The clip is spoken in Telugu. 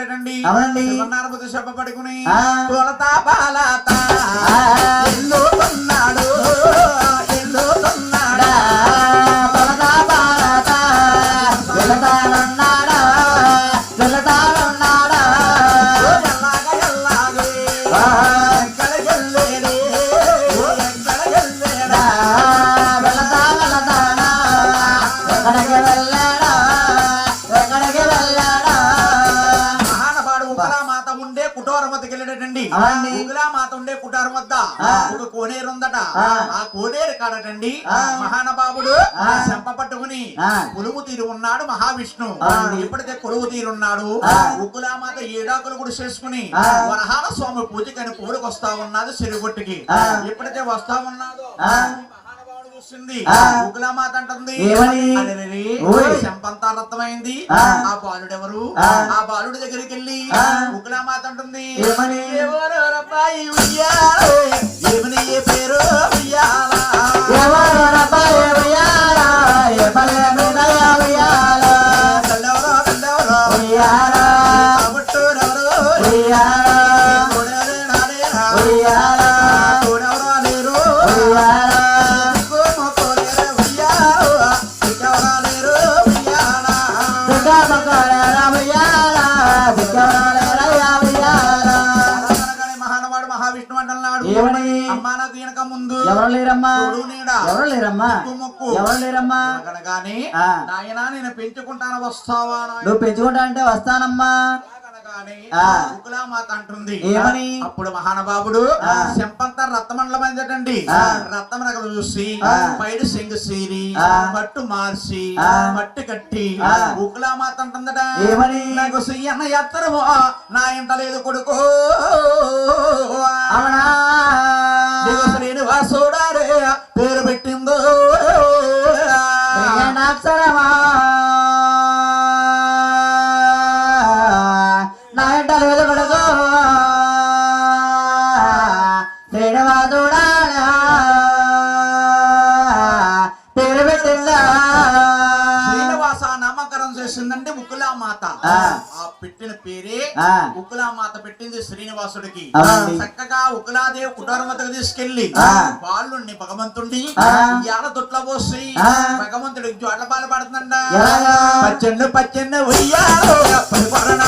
చెప్పబడేటండి అవునండి నారబుద్ధి చెప్పబడుకుని తోలతా బాలత ఎల్లు కొన్నాడు ఎల్లు కొన్నాడా తొలతా బాలత వెళతానున్నాడా వెళతానున్నాడా ఎల్లాగ ఎల్లాగే ఎక్కడ గెల్లేడే ఎక్కడ గెల్లేడా వెళతా వెళతానా ఎక్కడికి వెళ్ళాడా ఎక్కడికి వెళ్ళాడా మహానపాడు ఉగ్రామాత ఉండే కుటోరం వద్దకు వెళ్ళాడటండి అవునండి. ఉగ్రామాత ఉండే కుటారం వద్ద ఒక కోనేరు ఉందట ఆ కోనేరు కాడటండి మహానుభావుడు చెంప పట్టుకుని కొలువు తీరు ఉన్నాడు మహావిష్ణు ఎప్పుడైతే కొలువు తీరున్నాడు ఉగ్రామాత ఏడాకులు కూడా చేసుకుని వరహాల స్వామి పూజకని పూడకొస్తా ఉన్నది చెరుగొట్టుకి ఎప్పుడైతే వస్తా ఉన్నాడో మహానుభావుడు చూసింది ఉగ్రామాత అంటుంది ఏమని? అరెరెరే, చెంపంతా రక్తమైంది ఆ బాలుడెవరు ఆ బాలుడి దగ్గరికి వెళ్ళి ఉగ్రామాత అంటుంది ఏమని? ఎవరు రబ్బాయి ఉయ్యాలో ఏమని ఏ పేరు ఉయ్యాలా ఎవరు రబ్బాయి ఉయ్యాలా ఏ పల్లె మీద ఉయ్యాలా కల్లెవరో కల్లెవరో ఉయ్యాలా కాబట్టూరెవరు ఉయ్యాలా తోడెవరే నాడేరా ఉయ్యాలా తోడెవరో లేరు ఉయ్యాలా మొక్కోలేరు ఉయ్యాలో ఇంకెవరో లేరు ఉయ్యాలా దుర్గామకరేరా ఉయ్యాలా దుర్గామకరేరా ఉయ్యాలా అనగానే మహానవాడు మహావిష్ణు అంటున్నాడు ఏమని? అమ్మా నాకు ఈయనక ముందు ఎవరు లేరమ్మా తోడు నీడ ఎవరు లేరమ్మా మొక్కు ఎవరు లేరమ్మా అనగానే ఆ. నాయనా నేను పెంచుకుంటాను వస్తావా నాయనా? నువ్వు పెంచుకుంటా అంటే వస్తానమ్మా అనగానే ఆ. ఉకులామాత అంటుంది ఏమని? అప్పుడు మహానుభావుడు చెంపంతా రక్తమండలమైందండి రక్తం రకలు చూసి పైడు సెంగు సీరి పట్టు మార్చి పట్టు కట్టి ఉకులామాత అంటుందట ఏమని? నాకు చెయ్యన్న ఎత్తరమో నా ఇంట లేదు కొడుకు అవునా శ్రీనివాసుడారే పేరు పెట్టిందో అక్షరమా నా ఇంట లేదు కొడుకు శ్రీనివాసుడా పేరు పెట్టిందా శ్రీనివాస నామకరణం చేసిందంటే ఉకులామాత ఆ. ఆ పెట్టిన పేరే ఆ. ఉకులామాత పెట్టింది శ్రీనివాసుడికి అవునండి. చక్కగా ఉకులాదేవి కుటారమతకు తీసుకెళ్లి ఆ. వాళ్ళుండి భగవంతుడిని ఆ. ఇయాల తొట్ల పోసి ఆ. భగవంతుడికి జోట్ల పాలు పడుతుందండ ఎలాగా? పచ్చండు పచ్చండు ఉయ్యాలో పరిపాలన